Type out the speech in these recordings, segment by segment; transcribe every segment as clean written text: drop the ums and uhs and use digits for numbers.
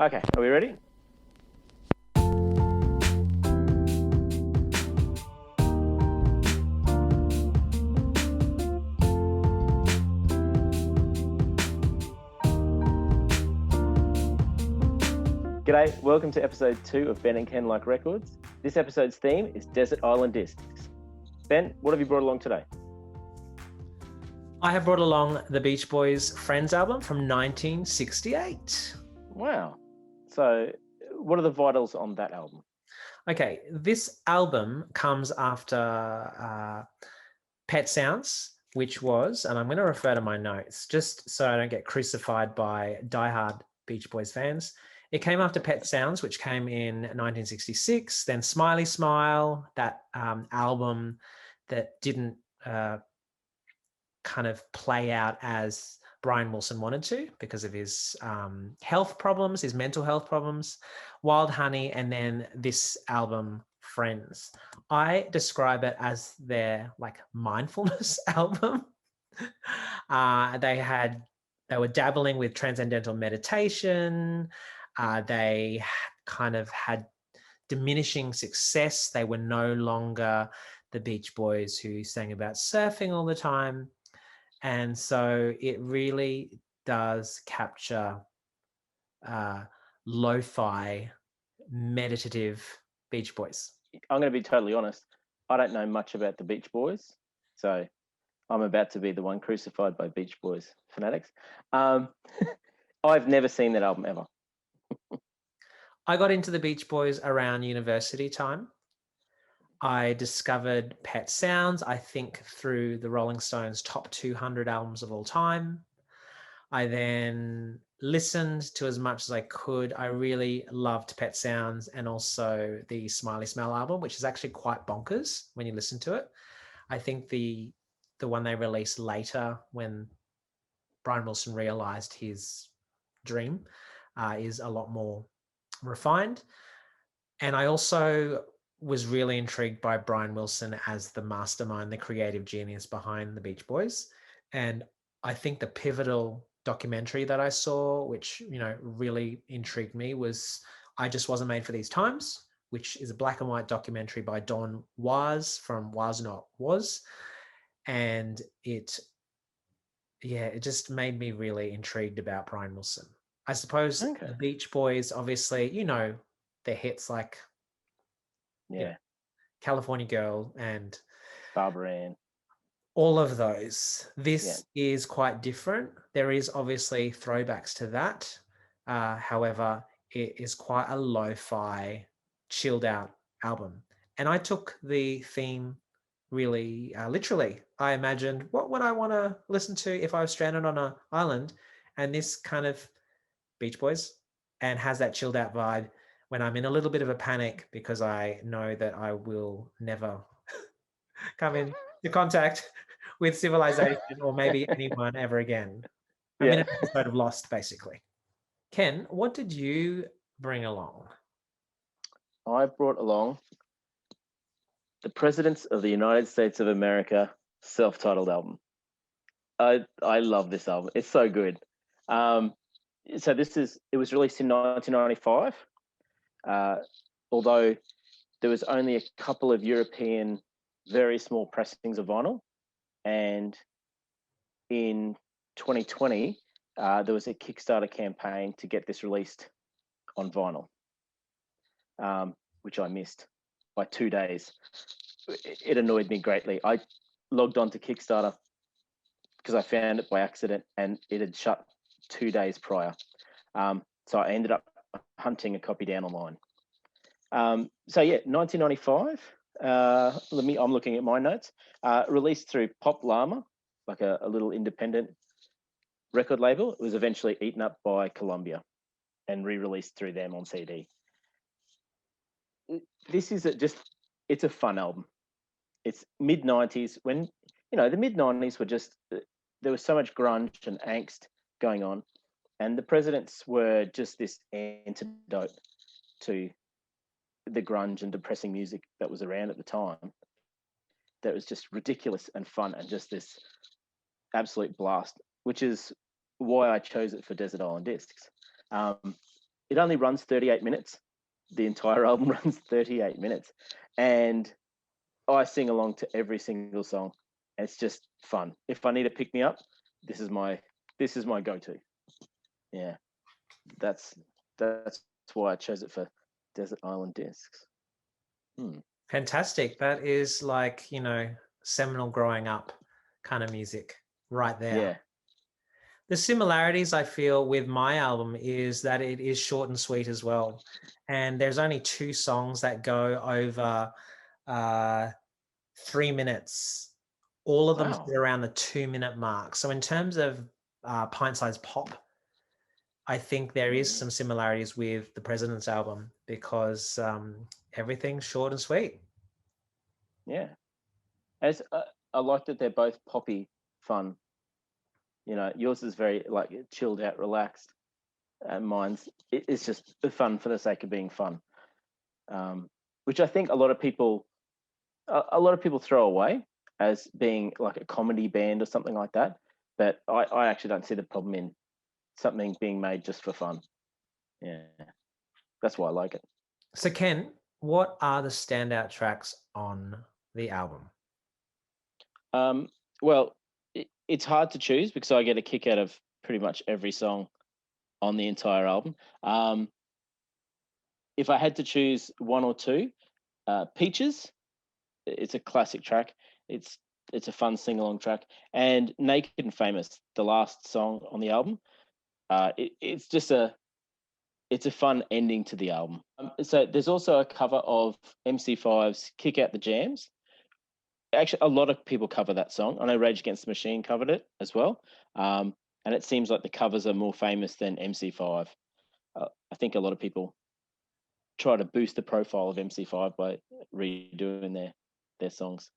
Okay, are we ready? G'day, welcome to episode 2 of Ben and Ken Like Records. This episode's theme is Desert Island Discs. Ben, what have you brought along today? I have brought along the Beach Boys' Friends album from 1968. Wow. So, what are the vitals on that album? Okay, this album comes after Pet Sounds, which was, and I'm going to refer to my notes just so I don't get crucified by diehard Beach Boys fans. It came after Pet Sounds, which came in 1966, then Smiley Smile, that album that didn't kind of play out as Brian Wilson wanted to because of his health problems, his mental health problems, Wild Honey, and then this album, Friends. I describe it as their like mindfulness album. They were dabbling with Transcendental Meditation. They kind of had diminishing success. They were no longer the Beach Boys who sang about surfing all the time. And so it really does capture lo-fi, meditative Beach Boys. I'm going to be totally honest. I don't know much about the Beach Boys, so I'm about to be the one crucified by Beach Boys fanatics. I've never seen that album ever. I got into the Beach Boys around university time. I discovered Pet Sounds, I think, through the Rolling Stones' top 200 albums of all time. I then listened to as much as I could. I really loved Pet Sounds and also the Smiley Smile album, which is actually quite bonkers when you listen to it. I think the one they released later when Brian Wilson realized his dream is a lot more refined. And I also was really intrigued by Brian Wilson as the mastermind, the creative genius behind the Beach Boys. And I think the pivotal documentary that I saw, which, really intrigued me, was I Just Wasn't Made for These Times, which is a black and white documentary by Don Was from Was Not Was. And it just made me really intrigued about Brian Wilson. I suppose the Beach Boys, obviously, their hits like California Girl and Barbara Ann. All of those. This is quite different. There is obviously throwbacks to that. However, it is quite a lo-fi, chilled out album. And I took the theme really literally. I imagined, what would I want to listen to if I was stranded on an island? And this kind of Beach Boys, and has that chilled out vibe when I'm in a little bit of a panic because I know that I will never come into contact with civilization or maybe anyone ever again. I'm in an episode of Lost, basically. Ken, what did you bring along? I brought along the Presidents of the United States of America self-titled album. I love this album. It's so good. So it was released in 1995. Although there was only a couple of European very small pressings of vinyl, and in 2020 there was a Kickstarter campaign to get this released on vinyl, which I missed by 2 days. It annoyed me greatly. I logged on to Kickstarter because I found it by accident and it had shut 2 days prior. So I ended up hunting a copy down online. 1995. I'm looking at my notes. Released through Pop Llama, like a little independent record label. It was eventually eaten up by Columbia and re-released through them on CD. This is it's a fun album. It's mid-90s when, the mid-90s were just, there was so much grunge and angst going on. And the Presidents were just this antidote to the grunge and depressing music that was around at the time. That was just ridiculous and fun and just this absolute blast, which is why I chose it for Desert Island Discs. it only runs 38 minutes. The entire album runs 38 minutes, and I sing along to every single song. It's just fun. If I need to pick me up, this is my go-to. Yeah, that's why I chose it for Desert Island Discs. Fantastic. That is like, seminal growing up kind of music right there. Yeah. The similarities I feel with my album is that it is short and sweet as well. And there's only 2 songs that go over 3 minutes. All of them sit around the 2-minute mark. So in terms of pint-sized pop, I think there is some similarities with the President's album because everything's short and sweet. Yeah. As I like that they're both poppy fun. Yours is very like chilled out, relaxed. And it's just fun for the sake of being fun, which I think a lot of people throw away as being like a comedy band or something like that. But I actually don't see the problem in something being made just for fun. Yeah, that's why I like it. So Ken, what are the standout tracks on the album? Well, it's hard to choose because I get a kick out of pretty much every song on the entire album. If I had to choose one or two, Peaches, it's a classic track. It's a fun sing-along track, and Naked and Famous, the last song on the album. It's a fun ending to the album. So there's also a cover of MC5's "Kick Out the Jams." Actually, a lot of people cover that song. I know Rage Against the Machine covered it as well, and it seems like the covers are more famous than MC5. I think a lot of people try to boost the profile of MC5 by redoing their songs.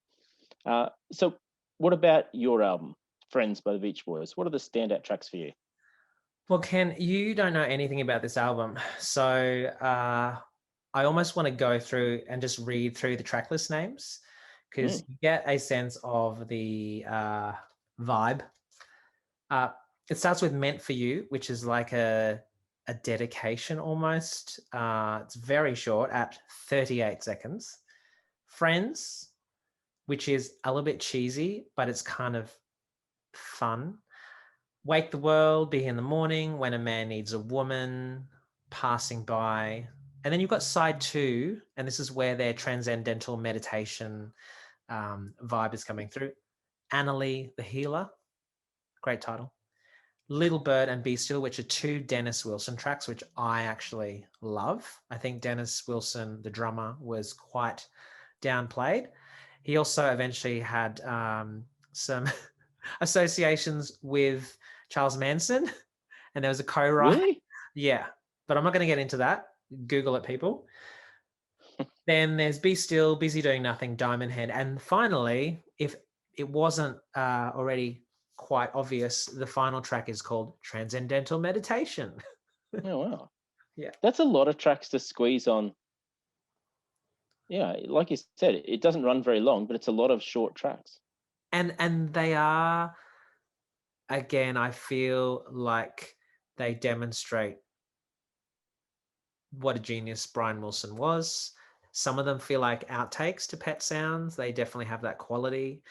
So, what about your album, Friends by the Beach Boys? What are the standout tracks for you? Well, Ken, you don't know anything about this album, so I almost want to go through and just read through the track list names because you get a sense of the vibe. It starts with Meant for You, which is like a dedication almost. It's very short at 38 seconds. Friends, which is a little bit cheesy, but it's kind of fun. Wake the World, Be Here in the Morning, When a Man Needs a Woman, Passing By. And then you've got side 2, and this is where their Transcendental Meditation vibe is coming through. Annalie the Healer, great title. Little Bird and Be Still, which are 2 Dennis Wilson tracks, which I actually love. I think Dennis Wilson, the drummer, was quite downplayed. He also eventually had some associations with Charles Manson, and there was a co-write. Really? Yeah, but I'm not going to get into that. Google it, people. Then there's Be Still, Busy Doing Nothing, Diamond Head, and finally, if it wasn't already quite obvious, the final track is called Transcendental Meditation. Oh, wow. Yeah. That's a lot of tracks to squeeze on. Yeah, like you said, it doesn't run very long, but it's a lot of short tracks. And they are, again, I feel like they demonstrate what a genius Brian Wilson was. Some of them feel like outtakes to Pet Sounds. They definitely have that quality.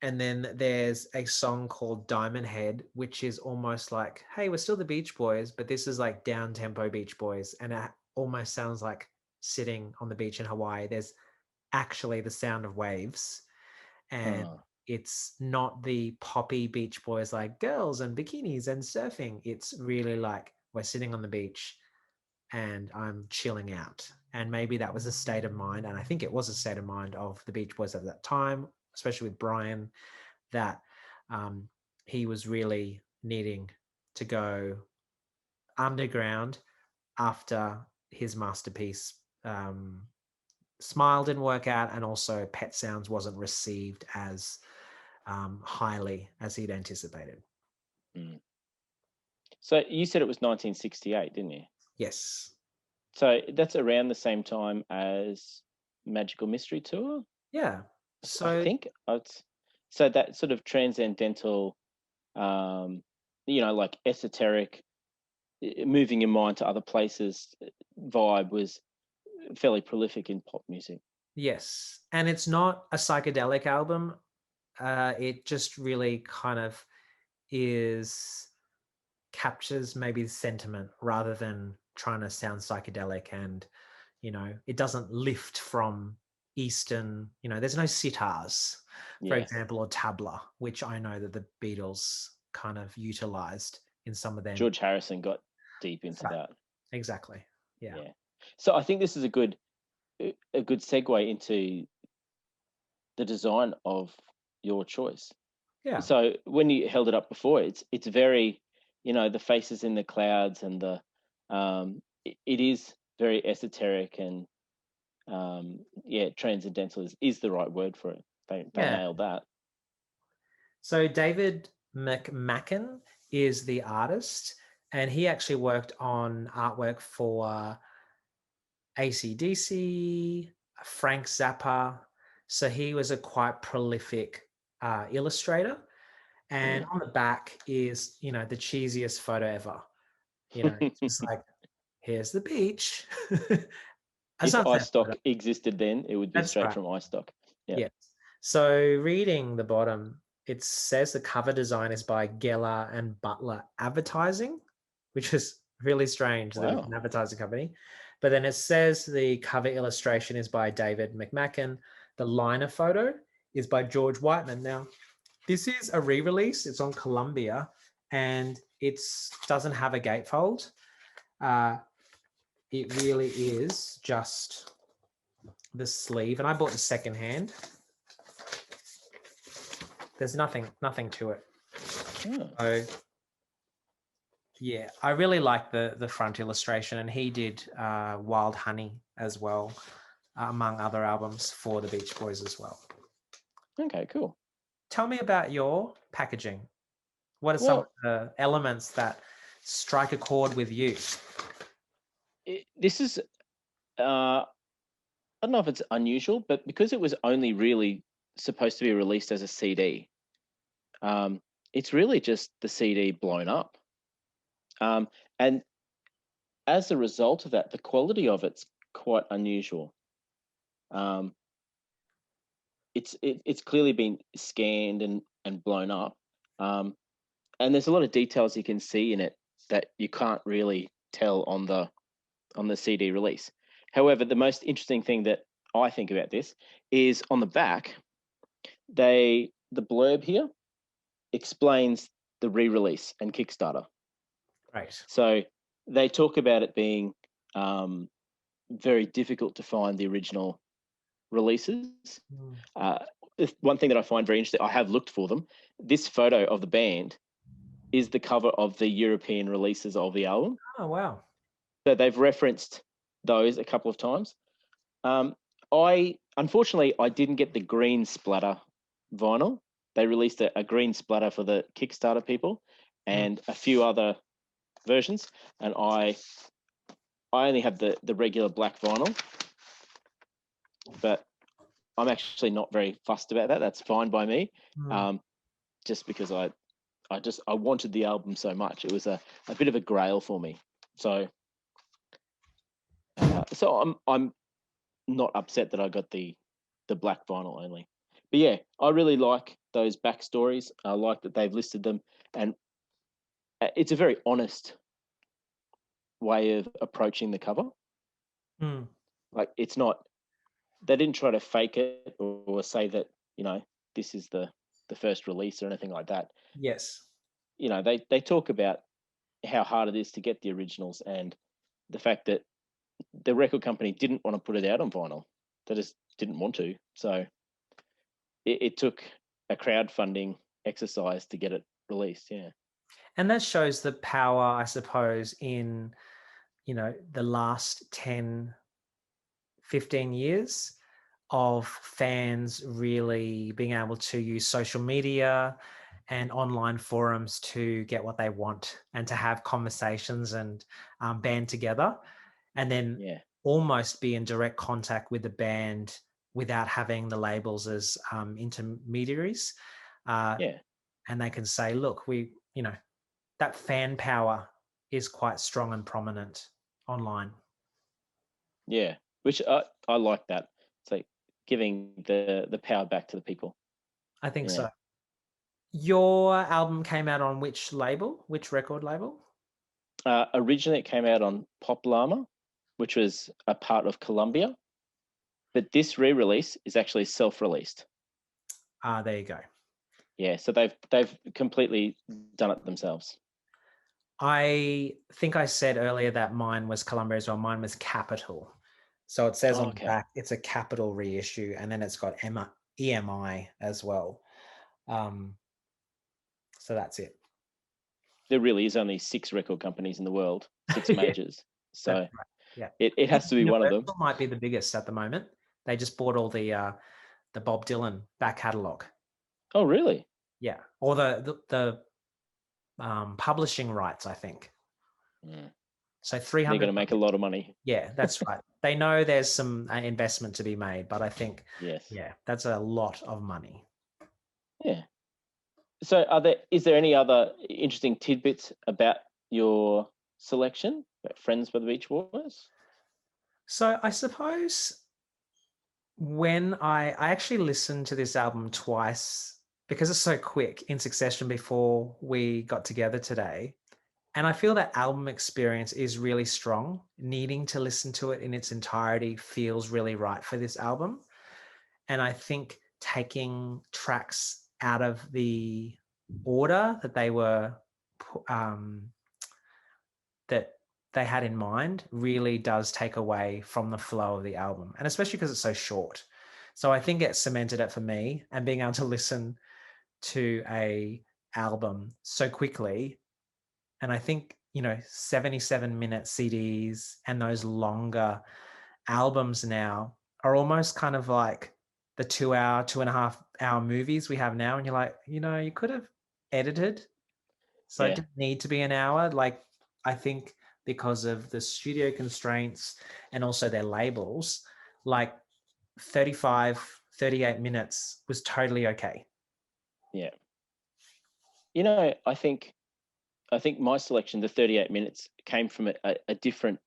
And then there's a song called Diamond Head, which is almost like, hey, we're still the Beach Boys, but this is like down-tempo Beach Boys. And it almost sounds like sitting on the beach in Hawaii. There's actually the sound of waves. And it's not the poppy Beach Boys like girls and bikinis and surfing. It's really like we're sitting on the beach and I'm chilling out. And maybe that was a state of mind. And I think it was a state of mind of the Beach Boys at that time, especially with Brian, that he was really needing to go underground after his masterpiece Smile didn't work out, and also Pet Sounds wasn't received as highly as he'd anticipated. So you said it was 1968, didn't you? Yes. So that's around the same time as Magical Mystery Tour? Yeah. So I think so that sort of transcendental, like esoteric, moving your mind to other places vibe was fairly prolific in pop music. Yes. And it's not a psychedelic album. It just really kind of captures maybe the sentiment rather than trying to sound psychedelic. And, it doesn't lift from Eastern, there's no sitars, for Yeah. example, or tabla, which I know that the Beatles kind of utilized in some of their. George Harrison got deep That's into right. that. Exactly. Yeah. Yeah. So I think this is a good segue into the design of your choice. Yeah. So when you held it up before, it's very, the faces in the clouds and it is very esoteric and yeah, transcendental is the right word for it. They Yeah. nailed that. So David McMacken is the artist, and he actually worked on artwork for AC/DC, Frank Zappa. So he was a quite prolific illustrator. And on the back is, the cheesiest photo ever. It's just like, here's the beach. A If sunset iStock photo. existed then, it would be That's straight right. from iStock. Yeah. Yes. So reading the bottom, it says the cover design is by Geller and Butler Advertising, which is really strange that it's Wow. an advertising company. But then it says the cover illustration is by David McMacken. The liner photo is by George Whiteman. Now, this is a re-release. It's on Columbia, and it doesn't have a gatefold. It really is just the sleeve, and I bought the second hand. There's nothing to it. Oh. So yeah, I really like the front illustration, and he did Wild Honey as well, among other albums for the Beach Boys as well. Okay, cool. Tell me about your packaging. What are some of Well, the elements that strike a chord with you? this is I don't know if it's unusual, but because it was only really supposed to be released as a CD, it's really just the CD blown up. And as a result of that, the quality of it's quite unusual. Um, it's clearly been scanned and blown up, um, and there's a lot of details you can see in it that you can't really tell on the CD release. However, the most interesting thing that I think about this is on the back, the blurb here explains the re-release and Kickstarter. Right. So they talk about it being very difficult to find the original releases. Uh, one thing that I find very interesting, I have looked for them. This photo of the band is the cover of the European releases of the album. Oh, wow. So they've referenced those a couple of times. Unfortunately I didn't get the green splatter vinyl. They released a green splatter for the Kickstarter people and a few other versions, and I only have the regular black vinyl. But I'm actually not very fussed about that. That's fine by me. Just because I wanted the album so much. It was a bit of a grail for me. So I'm not upset that I got the black vinyl only. But yeah, I really like those backstories. I like that they've listed them, and it's a very honest way of approaching the cover. Like it's not, they didn't try to fake it or say that, this is the first release or anything like that. Yes. They talk about how hard it is to get the originals and the fact that the record company didn't want to put it out on vinyl. They just didn't want to. So it took a crowdfunding exercise to get it released. Yeah. And that shows the power, I suppose, in, the last 10, 15 years of fans really being able to use social media and online forums to get what they want and to have conversations and band together, and then almost be in direct contact with the band without having the labels as intermediaries. And they can say, look, that fan power is quite strong and prominent online. Yeah, which I like that. It's like giving the power back to the people. I think Yeah. so. Your album came out on which label? Which record label? Originally, it came out on Pop Llama, which was a part of Columbia, but this re-release is actually self-released. There you go. Yeah, so they've completely done it themselves. I think I said earlier that mine was Columbia as well. Mine was Capital. So it says on the back, it's a Capital reissue, and then it's got EMI as well. So that's it. There really is only 6 record companies in the world, 6 majors. So right. Yeah, it has to be one of them. Might be the biggest at the moment. They just bought all the Bob Dylan back catalogue. Oh, really? Yeah, or the publishing rights, I think. Mm. So 300. They're going to make a lot of money. Yeah, that's right. They know there's some investment to be made, but I think, yes, yeah, that's a lot of money. Yeah. So is there any other interesting tidbits about your selection, about Friends by the Beach Boys? So I suppose when I actually listened to this album twice because it's so quick in succession before we got together today. And I feel that album experience is really strong. Needing to listen to it in its entirety feels really right for this album. And I think taking tracks out of the order that they were that they had in mind really does take away from the flow of the album, and especially because it's so short. So I think it cemented it for me, and being able to listen to a album so quickly. And I think, 77-minute CDs and those longer albums now are almost kind of like the 2-hour, 2.5-hour movies we have now. And you're like, you could have edited. So it didn't need to be an hour. Like, I think because of the studio constraints and also their labels, like 35, 38 minutes was totally okay. Yeah. I think my selection, the 38 minutes, came from a different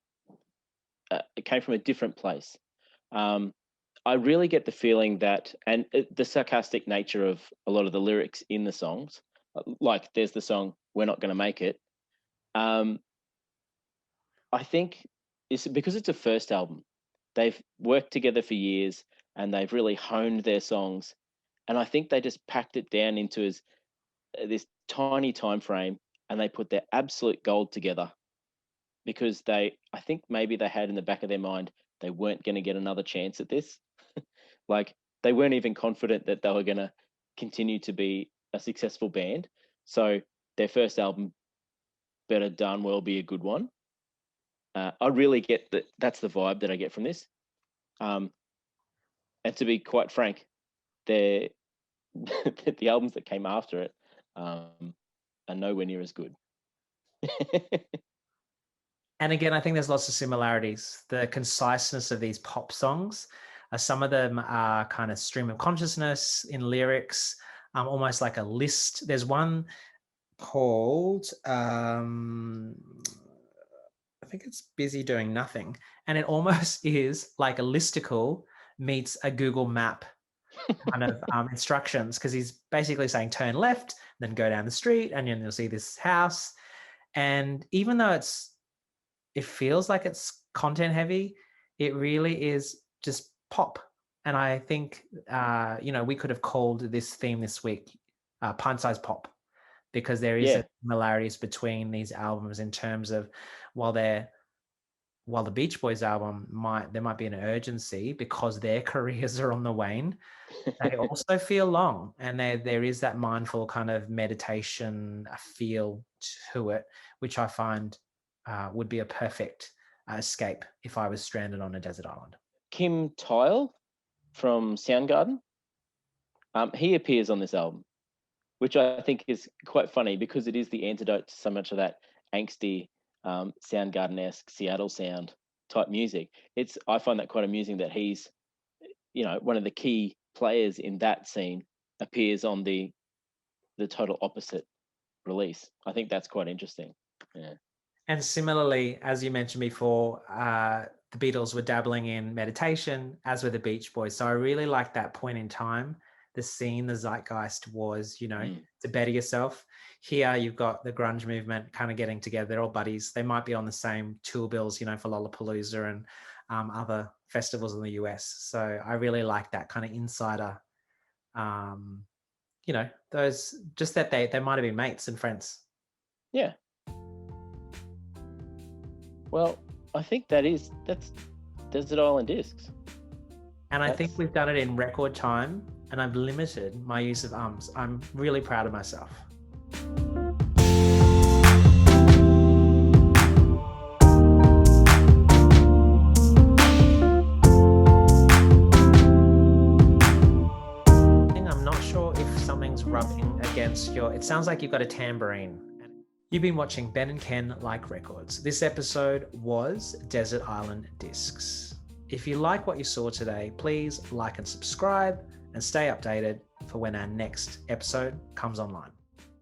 it came from a different place. I really get the feeling that, and the sarcastic nature of a lot of the lyrics in the songs, like there's the song "We're Not Going to Make It." I think it's because it's a first album. They've worked together for years and they've really honed their songs, and I think they just packed it down into this tiny time frame, and they put their absolute gold together because I think maybe they had in the back of their mind they weren't going to get another chance at this. Like they weren't even confident that they were going to continue to be a successful band. So their first album better darn well be a good one. I really get that. That's the vibe that I get from this. And to be quite frank, the albums that came after it are nowhere near as good. And again, I think there's lots of similarities. The conciseness of these pop songs, some of them are kind of stream of consciousness in lyrics, almost like a list. There's one called, I think it's Busy Doing Nothing. And it almost is like a listicle meets a Google map kind of instructions, because he's basically saying turn left, then go down the street, and you'll see this house. And even though it feels like it's content heavy, it really is just pop. And I think, we could have called this theme this week pint-sized pop, because there is a similarities between these albums in terms of while the Beach Boys album there might be an urgency because their careers are on the wane, they also feel long, and there is that mindful kind of meditation feel to it, which I find would be a perfect escape if I was stranded on a desert island. Kim Tile from Soundgarden, he appears on this album, which I think is quite funny because it is the antidote to so much of that angsty, Soundgarden-esque Seattle sound type music. I find that quite amusing that he's, one of the key players in that scene appears on the total opposite release. I think that's quite interesting. Yeah. And similarly, as you mentioned before, the Beatles were dabbling in meditation, as were the Beach Boys. So I really like that point in time. The scene, the zeitgeist was, to better yourself. Here you've got the grunge movement kind of getting together. They're all buddies. They might be on the same tour bills, for Lollapalooza and other festivals in the US. So I really like that kind of insider, those, just that they might have been mates and friends. Yeah. Well, I think that's Desert Island Discs. And I think we've done it in record time, and I've limited my use of ums. I'm really proud of myself. I'm not sure if something's rubbing against it sounds like you've got a tambourine. You've been watching Ben and Ken Like Records. This episode was Desert Island Discs. If you like what you saw today, please like and subscribe and stay updated for when our next episode comes online.